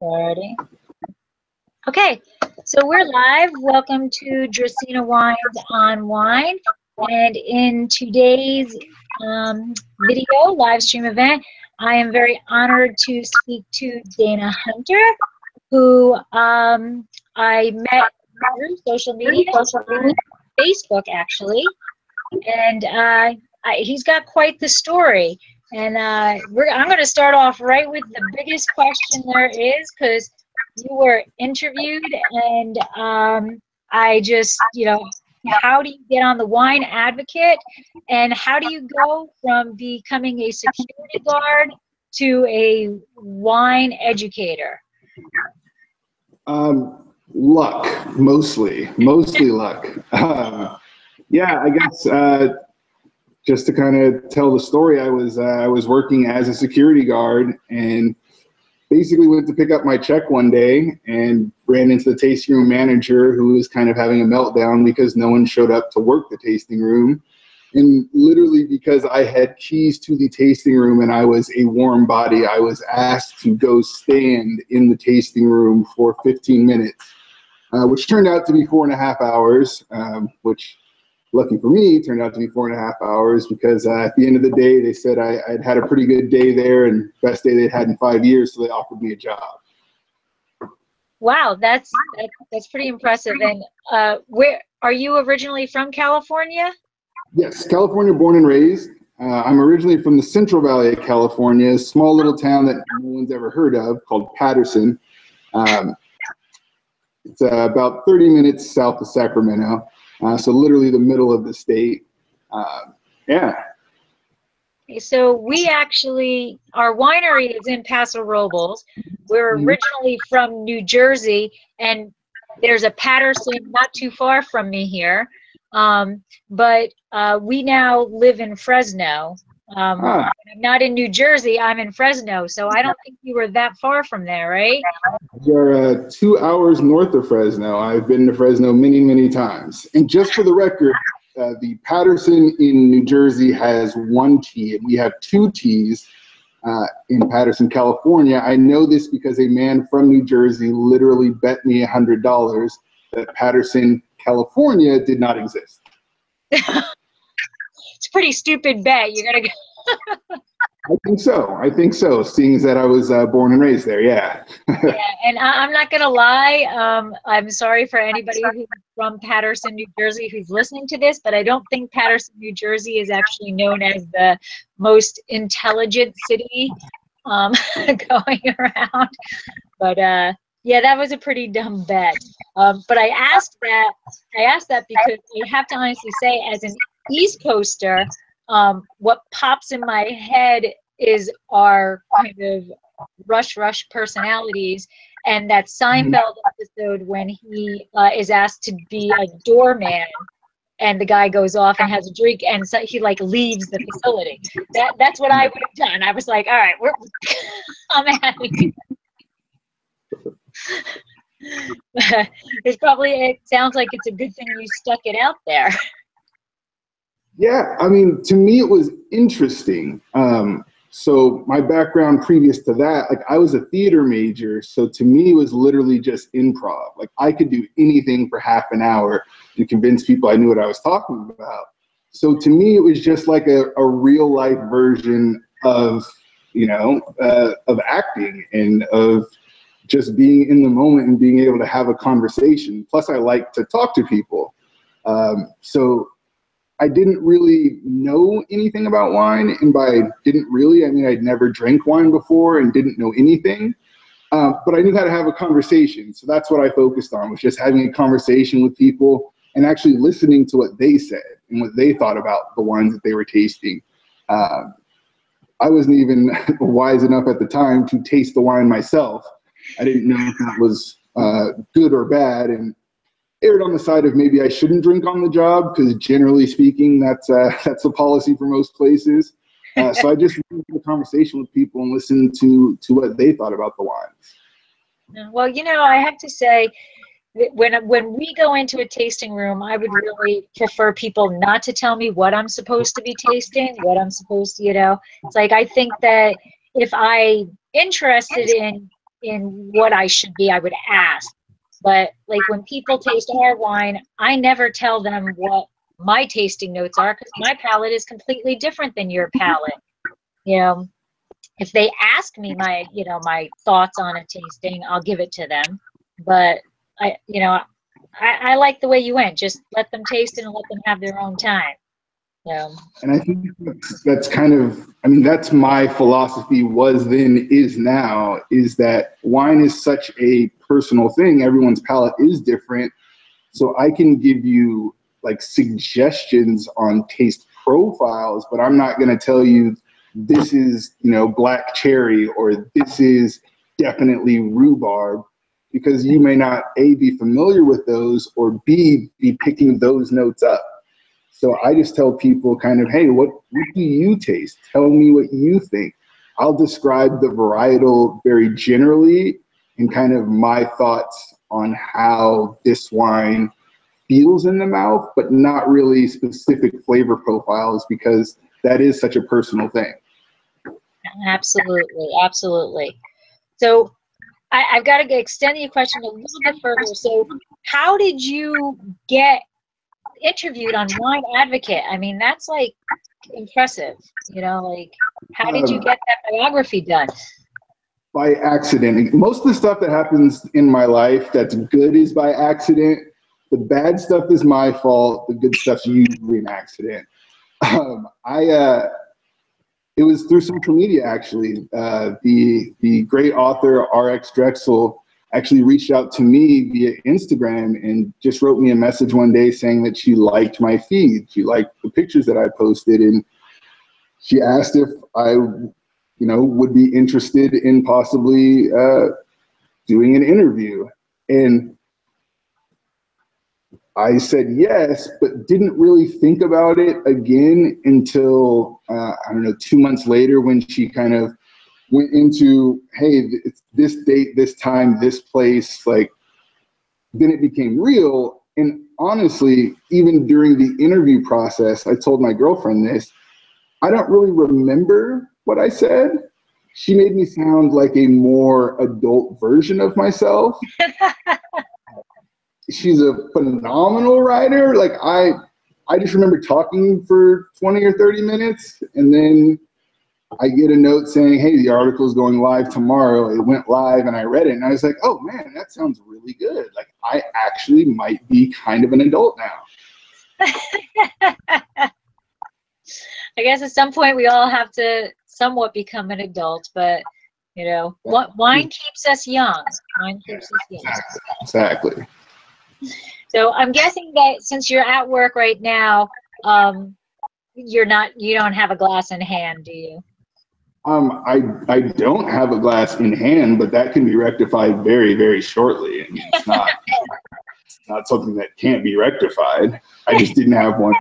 Ready? Okay, so we're live. Welcome to Dracaena Wines on Wine. And in today's video, live stream event, I am very honored to speak to Dana Hunter, who I met through social media, Facebook actually. And he's got quite the story. And I'm going to start off right with the biggest question there is, because you were interviewed, and I just, how do you get on the Wine Advocate, and how do you go from becoming a security guard to a wine educator? Luck, mostly luck. Yeah, I guess just to kind of tell the story, I was working as a security guard and basically went to pick up my check one day and ran into the tasting room manager, who was kind of having a meltdown because no one showed up to work the tasting room. And literally because I had keys to the tasting room and I was a warm body, I was asked to go stand in the tasting room for 15 minutes, which turned out to be 4.5 hours, which, lucky for me, turned out to be 4.5 hours because at the end of the day, they said I'd had a pretty good day there and best day they'd had in 5 years, so they offered me a job. Wow, that's pretty impressive. And where are you originally from? California? Yes, California born and raised. I'm originally from the Central Valley of California, a small little town that no one's ever heard of called Patterson. It's about 30 minutes south of Sacramento. So literally the middle of the state. Yeah. So we actually, our winery is in Paso Robles. We're originally from New Jersey, and there's a Patterson not too far from me here. But we now live in Fresno. I'm not in New Jersey, I'm in Fresno. So I don't think you were that far from there, right? We're 2 hours north of Fresno. I've been to Fresno many, many times. And just for the record, the Patterson in New Jersey has 1 T, and we have 2 Ts in Patterson, California. I know this because a man from New Jersey literally bet me $100 that Patterson, California did not exist. It's a pretty stupid bet. You're gonna go. I think so, seeing as that I was born and raised there, yeah. Yeah, and I'm not gonna lie, I'm sorry for anybody who's from Patterson, New Jersey who's listening to this, but I don't think Patterson, New Jersey is actually known as the most intelligent city going around. But yeah, that was a pretty dumb bet. But I asked that because I have to honestly say, as an East Coaster, what pops in my head is our kind of rush personalities, and that Seinfeld episode when he is asked to be a doorman, and the guy goes off and has a drink, and so he like leaves the facility. That's what I would have done. I was like, all right, I'm out of here. It sounds like it's a good thing you stuck it out there. Yeah, I mean, to me, it was interesting. So my background previous to that, like I was a theater major. So to me, it was literally just improv. Like I could do anything for half an hour and convince people I knew what I was talking about. So to me, it was just like a real life version of, of acting and of just being in the moment and being able to have a conversation. Plus I like to talk to people. So I didn't really know anything about wine, and by didn't really, I mean I'd never drank wine before and didn't know anything, but I knew how to have a conversation. So that's what I focused on, was just having a conversation with people and actually listening to what they said and what they thought about the wines that they were tasting. I wasn't even wise enough at the time to taste the wine myself. I didn't know if that was good or bad, and erred on the side of maybe I shouldn't drink on the job, because generally speaking, that's the policy for most places. So I just had a conversation with people and listened to what they thought about the wines. Well, I have to say, when we go into a tasting room, I would really prefer people not to tell me what I'm supposed to be tasting, what I'm supposed to, it's like, I think that if I'm interested in in what I should be, I would ask. But like when people taste our wine, I never tell them what my tasting notes are because my palate is completely different than your palate. You know, if they ask me my, you know, my thoughts on a tasting, I'll give it to them. But I like the way you went. Just let them taste it and let them have their own time. Yeah. And I think that's kind of, I mean, that's my philosophy, was then, is now, is that wine is such a personal thing. Everyone's palate is different. So I can give you like suggestions on taste profiles, but I'm not going to tell you this is, you know, black cherry or this is definitely rhubarb, because you may not A, be familiar with those, or B, be picking those notes up. So I just tell people kind of, hey, what do you taste? Tell me what you think. I'll describe the varietal very generally and kind of my thoughts on how this wine feels in the mouth, but not really specific flavor profiles, because that is such a personal thing. Absolutely, absolutely. So I've got to extend the question a little bit further. So how did you get interviewed on Wine Advocate? I mean, that's like impressive, you know, like how did you get that biography done? By accident. Most of the stuff that happens in my life that's good is by accident. The bad stuff is my fault. The good stuff's usually an accident. It was through social media, actually. The great author RX Drexel actually reached out to me via Instagram and just wrote me a message one day saying that she liked my feed. She liked the pictures that I posted, and she asked if I, you know, would be interested in possibly doing an interview. And I said yes, but didn't really think about it again until, I don't know, 2 months later, when she kind of went into, hey, it's this date, this time, this place. Like, then it became real. And honestly, even during the interview process, I told my girlfriend this, I don't really remember what I said. She made me sound like a more adult version of myself. She's a phenomenal writer. Like I just remember talking for 20 or 30 minutes, and then I get a note saying, hey, the article is going live tomorrow. It went live, and I read it, and I was like, oh man, that sounds really good. Like I actually might be kind of an adult now. I guess at some point we all have to somewhat become an adult, but you know, wine keeps us young. Wine keeps us young. Exactly. So I'm guessing that since you're at work right now, you don't have a glass in hand, do you? I don't have a glass in hand, but that can be rectified very, very shortly. I mean, it's not something that can't be rectified. I just didn't have one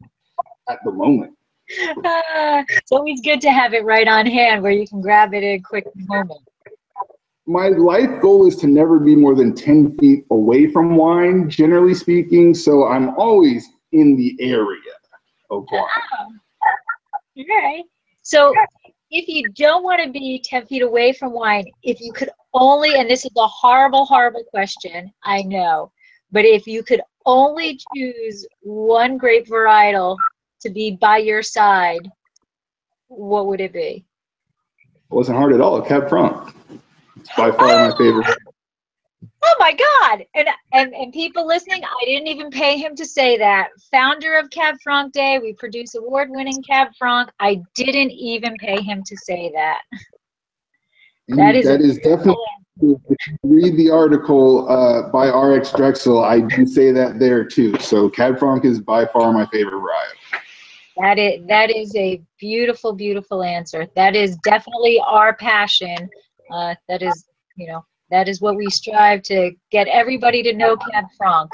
at the moment. It's always good to have it right on hand where you can grab it in a quick moment. My life goal is to never be more than 10 feet away from wine, generally speaking. So I'm always in the area of wine. All right. So if you don't want to be 10 feet away from wine, if you could only, and this is a horrible, horrible question, I know, but if you could only choose one grape varietal to be by your side, what would it be? It wasn't hard at all. Cab Franc. It's by far my favorite. Oh my God! And people listening, I didn't even pay him to say that. Founder of Cab Franc Day, we produce award-winning Cab Franc. I didn't even pay him to say that. That is definitely. If you read the article by RX Drexel, I do say that there too. So Cab Franc is by far my favorite variety. That is a beautiful, beautiful answer. That is definitely our passion. That is, you know, that is what we strive to get everybody to know Cab Franc.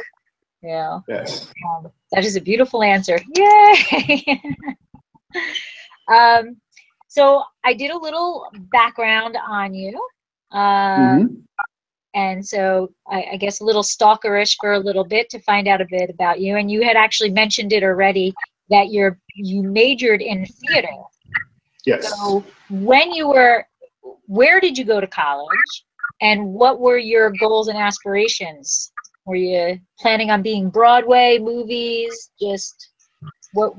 Yeah. Yes. That is a beautiful answer. Yay! So I did a little background on you. And so I guess a little stalkerish for a little bit to find out a bit about you. And you had actually mentioned it already that you majored in theater. Yes. So when where did you go to college? And what were your goals and aspirations? Were you planning on being Broadway, movies, just what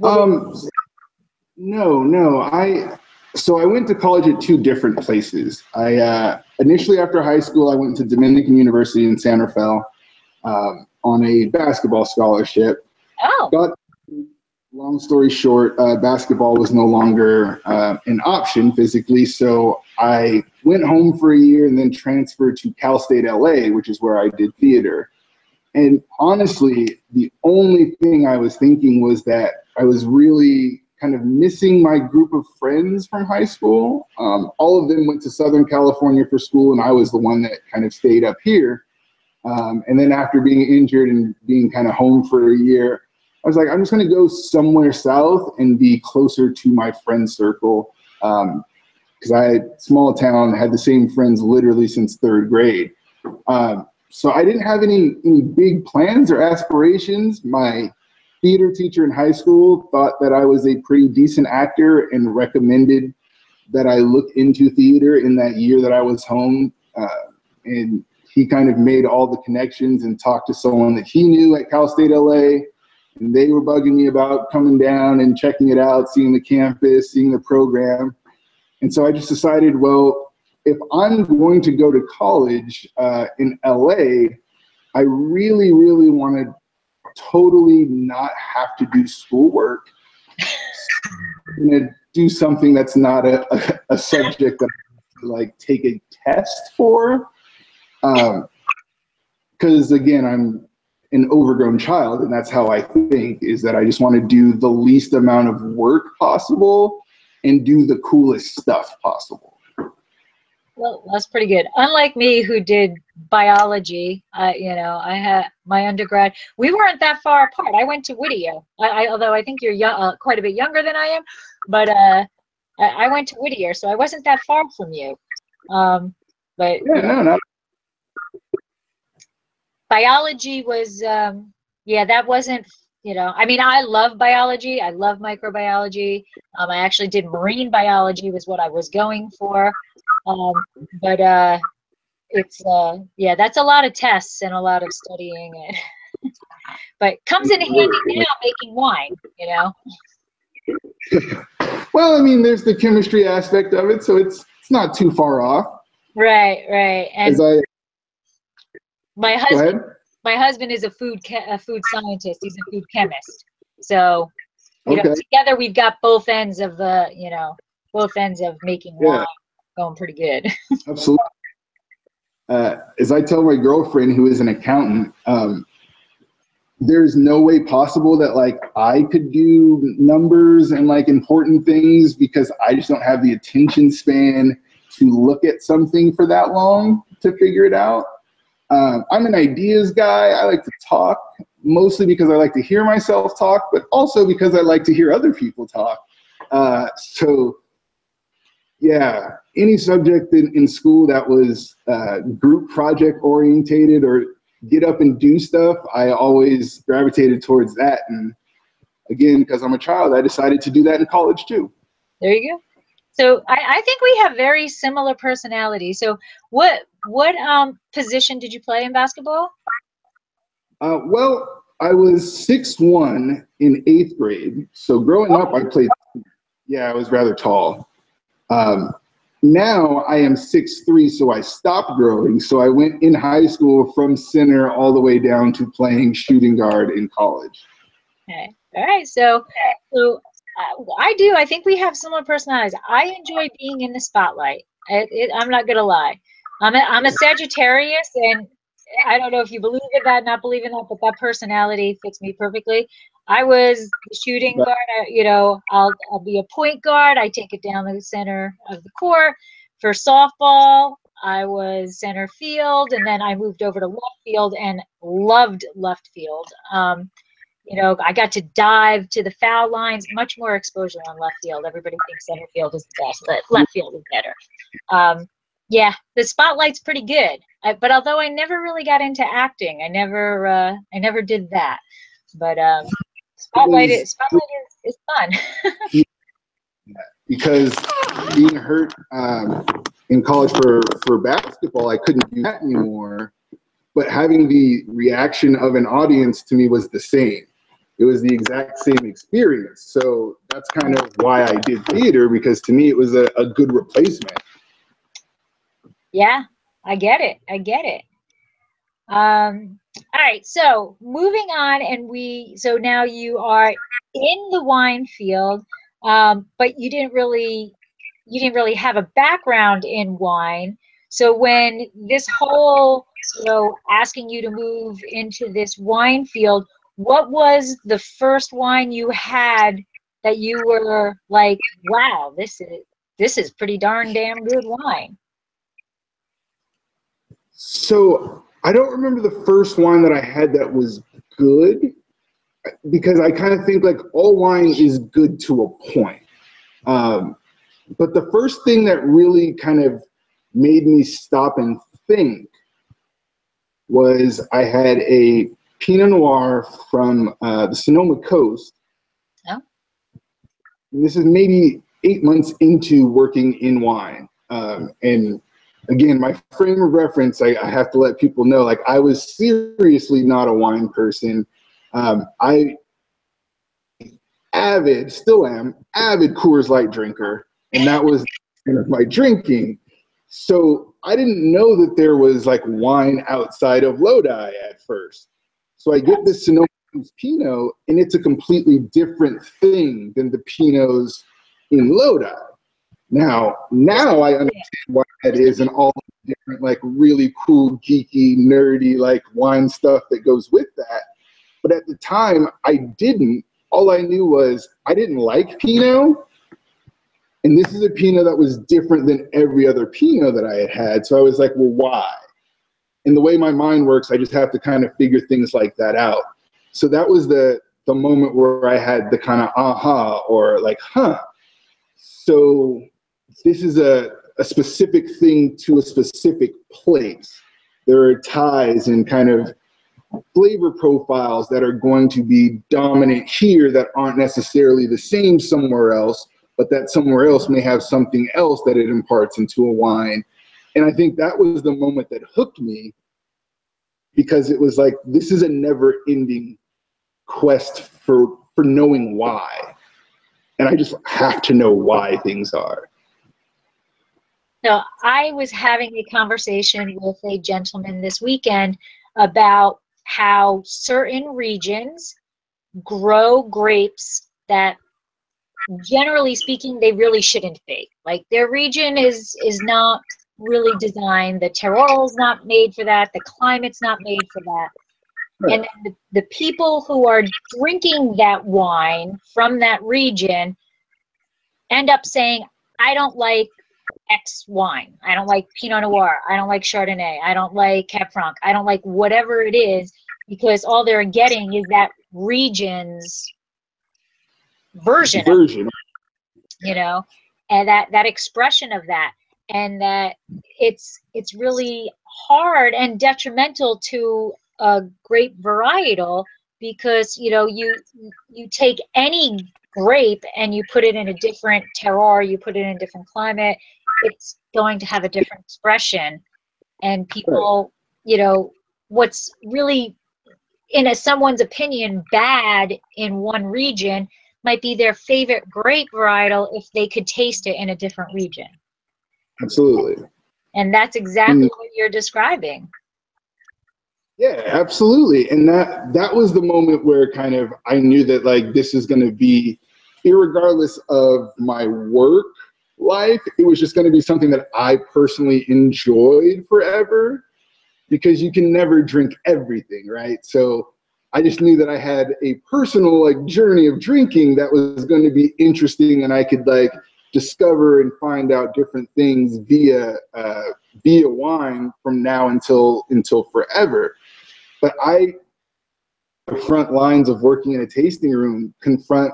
No. So I went to college at two different places. I initially, after high school, I went to Dominican University in San Rafael on a basketball scholarship. Oh. Got, long story short, basketball was no longer an option physically, so I went home for a year and then transferred to Cal State LA, which is where I did theater. And honestly, the only thing I was thinking was that I was really kind of missing my group of friends from high school. All of them went to Southern California for school, and I was the one that kind of stayed up here. And then after being injured and being kind of home for a year, I was like, I'm just going to go somewhere south and be closer to my friend circle. Because I, small town, had the same friends literally since third grade. So I didn't have any big plans or aspirations. My theater teacher in high school thought that I was a pretty decent actor and recommended that I look into theater in that year that I was home. And he kind of made all the connections and talked to someone that he knew at Cal State LA. And they were bugging me about coming down and checking it out, seeing the campus, seeing the program. And so I just decided, well, if I'm going to go to college in LA, I really, really want to totally not have to do schoolwork. I'm going to do something that's not a subject that I like take a test for. Because again, I'm an overgrown child, and that's how I think, is that I just want to do the least amount of work possible and do the coolest stuff possible. Well, that's pretty good. Unlike me, who did biology, you know, I had my undergrad. We weren't that far apart. I went to Whittier. Although I think you're young, quite a bit younger than I am, but I went to Whittier, so I wasn't that far from you. But yeah, no. Biology was, yeah, that wasn't. You know, I mean, I love biology. I love microbiology. I actually did marine biology, was what I was going for. But it's yeah, that's a lot of tests and a lot of studying, and but comes in handy now making wine, you know. Well, I mean, there's the chemistry aspect of it, so it's not too far off. Right. And my husband is a food scientist. He's a food chemist. So, you know, together we've got both ends of the, you know, both ends of making wine going pretty good. Absolutely. As I tell my girlfriend, who is an accountant, there's no way possible that like I could do numbers and like important things, because I just don't have the attention span to look at something for that long to figure it out. I'm an ideas guy. I like to talk, mostly because I like to hear myself talk, but also because I like to hear other people talk. So yeah, any subject in school that was group project orientated or get up and do stuff, I always gravitated towards that. And again, because I'm a child, I decided to do that in college too. There you go. So I think we have very similar personalities. So what position did you play in basketball? Well, I was 6'1" in 8th grade. So growing up, I played. Yeah, I was rather tall. Now I am 6'3", so I stopped growing. So I went in high school from center all the way down to playing shooting guard in college. Okay. All right. So I think we have similar personalities. I enjoy being in the spotlight. I'm not gonna lie. I'm a Sagittarius, and I don't know if you believe in that, not believe in that, but that personality fits me perfectly. I was the shooting guard. You know, I'll be a point guard. I take it down the center of the court. For softball, I was center field, and then I moved over to left field and loved left field. You know, I got to dive to the foul lines, much more exposure on left field. Everybody thinks center field is the best, but left field is better. Yeah, the spotlight's pretty good. But although I never really got into acting, I never did that. But spotlight is fun. Because being hurt, in college for basketball, I couldn't do that anymore. But having the reaction of an audience to me was the same. It was the exact same experience. So that's kind of why I did theater, because to me it was a good replacement. Yeah, I get it. I get it. All right, so moving on, and so now you are in the wine field, but you didn't really have a background in wine. So when this whole, asking you to move into this wine field, what was the first wine you had that you were like, wow, this is pretty darn damn good wine? So I don't remember the first wine that I had that was good, because I kind of think like all wine is good to a point. But the first thing that really kind of made me stop and think was I had a Pinot Noir from the Sonoma Coast. Oh. And this is maybe 8 months into working in wine. And again, my frame of reference, I have to let people know, like, I was seriously not a wine person. I still am, avid Coors Light drinker, and that was my drinking. So I didn't know that there was like wine outside of Lodi at first. So I get this Sonoma Pinot, and it's a completely different thing than the Pinots in Lodi. Now I understand why that is, and all the different, like, really cool, geeky, nerdy, like, wine stuff that goes with that. But at the time, I didn't. All I knew was I didn't like Pinot, and this is a Pinot that was different than every other Pinot that I had had. So I was like, well, why? And the way my mind works, I just have to kind of figure things like that out. So that was the moment where I had the kind of aha, or like, huh. So this is a specific thing to a specific place. There are ties and kind of flavor profiles that are going to be dominant here that aren't necessarily the same somewhere else, but that somewhere else may have something else that it imparts into a wine. And I think that was the moment that hooked me, because it was like, this is a never-ending quest for knowing why. And I just have to know why things are. So I was having a conversation with a gentleman this weekend about how certain regions grow grapes that, generally speaking, they really shouldn't be. Like, their region is not really designed, the terroir is not made for that, the climate's not made for that. Right. And then the people who are drinking that wine from that region end up saying, I don't like X wine. I don't like Pinot Noir. I don't like Chardonnay. I don't like Cab Franc. I don't like whatever it is, because all they're getting is that region's version of it, and that expression of that, and that it's really hard and detrimental to a grape varietal, because you take any grape and you put it in a different terroir, you put it in a different climate, it's going to have a different expression. And people, what's really, in someone's opinion, bad in one region might be their favorite grape varietal if they could taste it in a different region. Absolutely. And that's exactly what you're describing. Yeah, absolutely. And that was the moment where kind of I knew that, like, this is going to be, irregardless of my work life, it was just going to be something that I personally enjoyed forever, because you can never drink everything, right? So I just knew that I had a personal, like, journey of drinking that was going to be interesting, and I could, like, discover and find out different things via wine from now until forever. But the front lines of working in a tasting room confront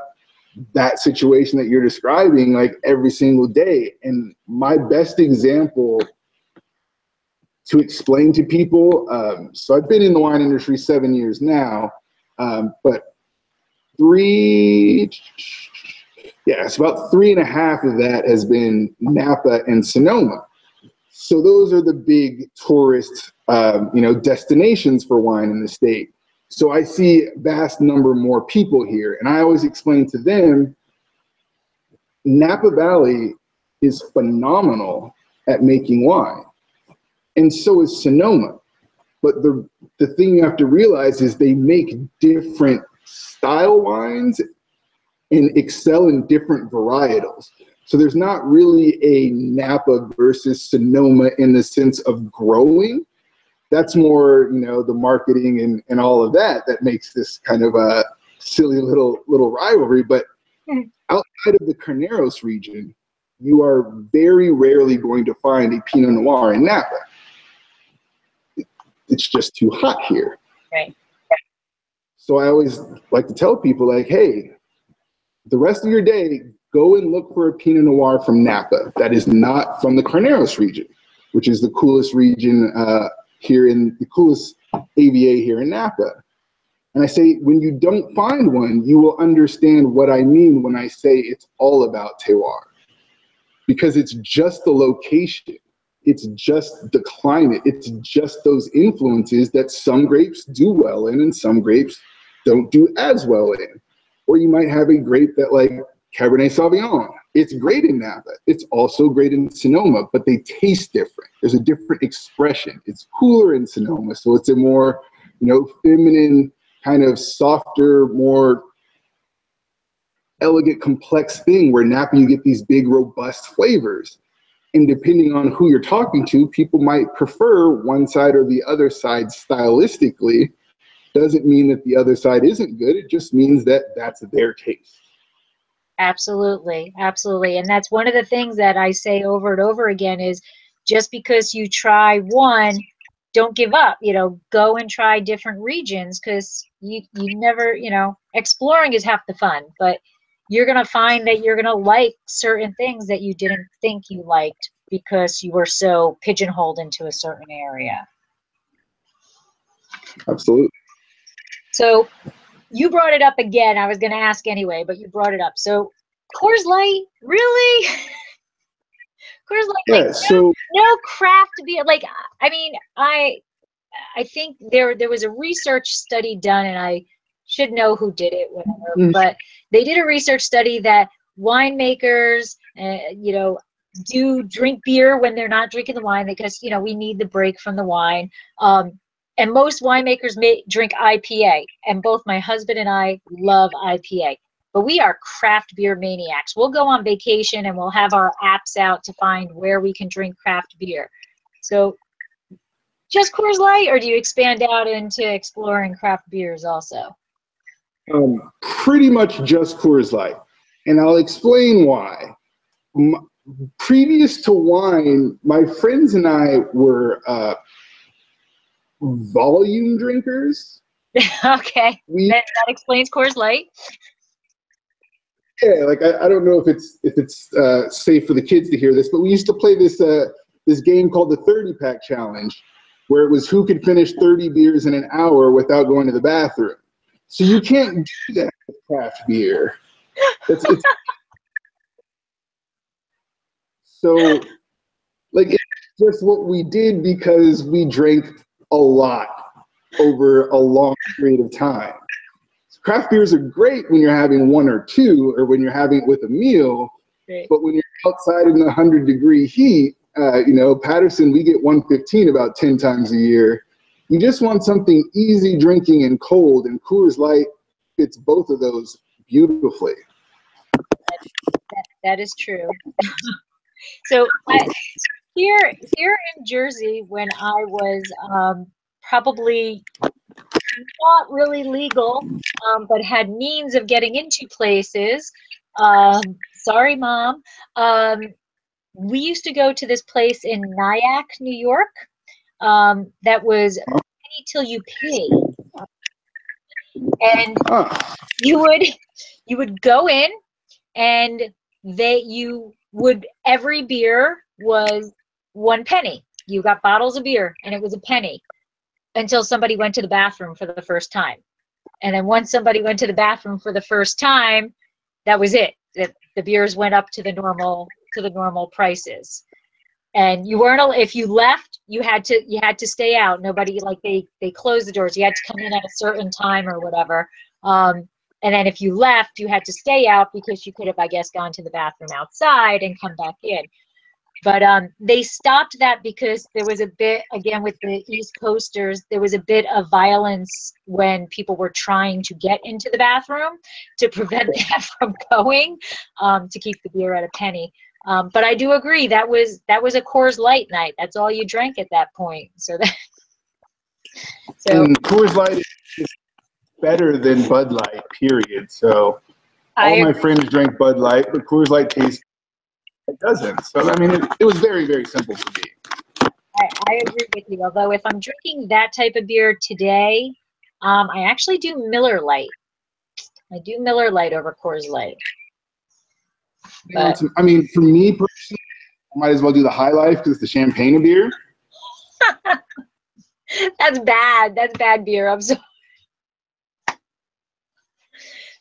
that situation that you're describing, like, every single day. And my best example to explain to people, so I've been in the wine industry 7 years now, but it's about 3.5 of that has been Napa and Sonoma. So those are the big tourist, destinations for wine in the state. So I see a vast number more people here. And I always explain to them, Napa Valley is phenomenal at making wine. And so is Sonoma. But the thing you have to realize is they make different style wines and excel in different varietals. So there's not really a Napa versus Sonoma in the sense of growing. That's more, the marketing and all of that makes this kind of a silly little rivalry. But outside of the Carneros region, you are very rarely going to find a Pinot Noir in Napa. It's just too hot here. Right. So I always like to tell people, like, hey, the rest of your day, go and look for a Pinot Noir from Napa that is not from the Carneros region, which is the coolest region the coolest AVA here in Napa. And I say, when you don't find one, you will understand what I mean when I say it's all about terroir. Because it's just the location. It's just the climate. It's just those influences that some grapes do well in and some grapes don't do as well in. Or you might have a grape that, like Cabernet Sauvignon, it's great in Napa. It's also great in Sonoma, but they taste different. There's a different expression. It's cooler in Sonoma, so it's a more, feminine, kind of softer, more elegant, complex thing, where Napa, you get these big, robust flavors. And depending on who you're talking to, people might prefer one side or the other side stylistically. Doesn't mean that the other side isn't good. It just means that that's their taste. Absolutely. Absolutely. And that's one of the things that I say over and over again is, just because you try one, don't give up, go and try different regions, because you never, exploring is half the fun, but you're going to find that you're going to like certain things that you didn't think you liked because you were so pigeonholed into a certain area. Absolutely. So you brought it up again. I was going to ask anyway, but you brought it up. So Coors Light, really? Coors Light, yeah, no craft beer. Like, I mean, I think there was a research study done, and I should know who did it, whatever, but they did a research study that winemakers, do drink beer when they're not drinking the wine, because, we need the break from the wine. And most winemakers drink IPA, and both my husband and I love IPA. But we are craft beer maniacs. We'll go on vacation and we'll have our apps out to find where we can drink craft beer. So just Coors Light, or do you expand out into exploring craft beers also? Pretty much just Coors Light. And I'll explain why. Previous to wine, my friends and I were volume drinkers. Okay, that explains Coors Light. Yeah, like I don't know if it's safe for the kids to hear this, but we used to play this game called the 30-pack challenge, where it was who could finish 30 beers in an hour without going to the bathroom. So you can't do that with craft beer. So, like, it's just what we did because we drank a lot over a long period of time. Craft beers are great when you're having one or two, or when you're having it with a meal. Great. But when you're outside in the 100-degree heat, Patterson, we get 115 about 10 times a year. You just want something easy drinking and cold, and Coors Light fits both of those beautifully. That is true. So here in Jersey, when I was probably not really legal, but had means of getting into places. Sorry, Mom. We used to go to this place in Nyack, New York, that was penny till you pay. And you would go in, and every beer was 1 penny. You got bottles of beer, and it was a penny, until somebody went to the bathroom for the first time. And then once somebody went to the bathroom for the first time, that was it. The beers went up to the normal prices. And you weren't, if you left, you had to stay out. Nobody, like, they closed the doors. You had to come in at a certain time or whatever. And then if you left, you had to stay out because you could have, I guess, gone to the bathroom outside and come back in. But they stopped that because there was a bit, again, with the East Coasters, there was a bit of violence when people were trying to get into the bathroom to prevent that from going, to keep the beer at a penny. But I do agree, that was a Coors Light night. That's all you drank at that point. So that. And Coors Light is better than Bud Light, period. So all my friends drank Bud Light, but Coors Light tastes. It doesn't. So, I mean, it was very, very simple for me. I agree with you. Although if I'm drinking that type of beer today, I actually do Miller Lite. I do Miller Lite over Coors Light. But, I mean, for me personally, I might as well do the High Life because it's the champagne of beer. That's bad. That's bad beer. I'm sorry.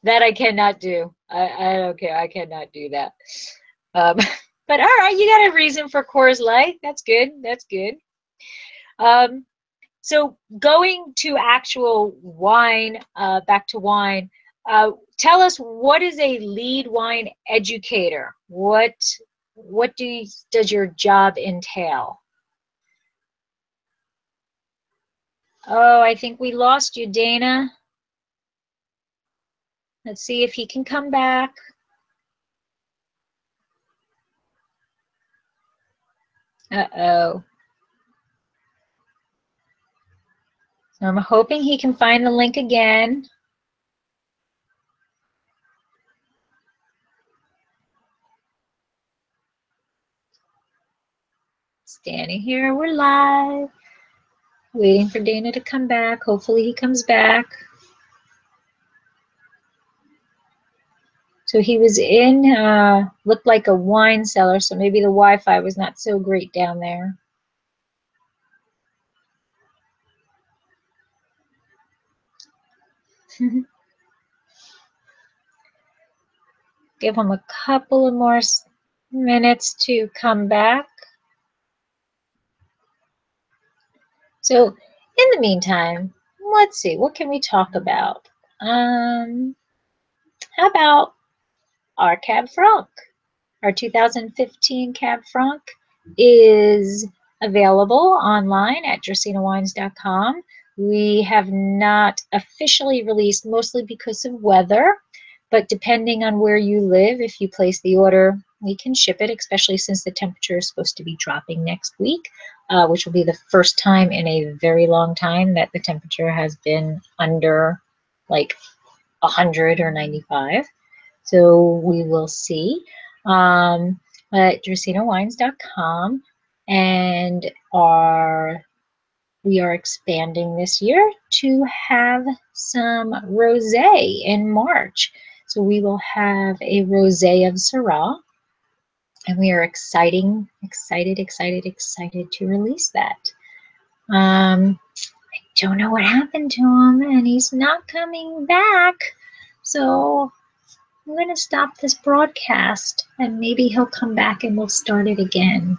That I cannot do. I don't care. I cannot do that. But all right, you got a reason for Coors Light. That's good. That's good. So going to actual wine, back to wine, tell us, what is a lead wine educator? What does your job entail? Oh, I think we lost you, Dana. Let's see if he can come back. Uh-oh. So I'm hoping he can find the link again. Standing here, we're live. Waiting for Dana to come back. Hopefully he comes back. So he was in, looked like a wine cellar, so maybe the Wi-Fi was not so great down there. Give him a couple of more minutes to come back. So in the meantime, let's see, what can we talk about? How about our Cab Franc? Our 2015 Cab Franc is available online at dracaenawines.com. We have not officially released, mostly because of weather, but depending on where you live, if you place the order, we can ship it, especially since the temperature is supposed to be dropping next week, which will be the first time in a very long time that the temperature has been under like 100 or 95. So we will see. At dracaenawines.com, and we are expanding this year to have some rosé in March. So we will have a rosé of Syrah, and we are excited to release that. I don't know what happened to him, and he's not coming back. So I'm going to stop this broadcast, and maybe he'll come back and we'll start it again.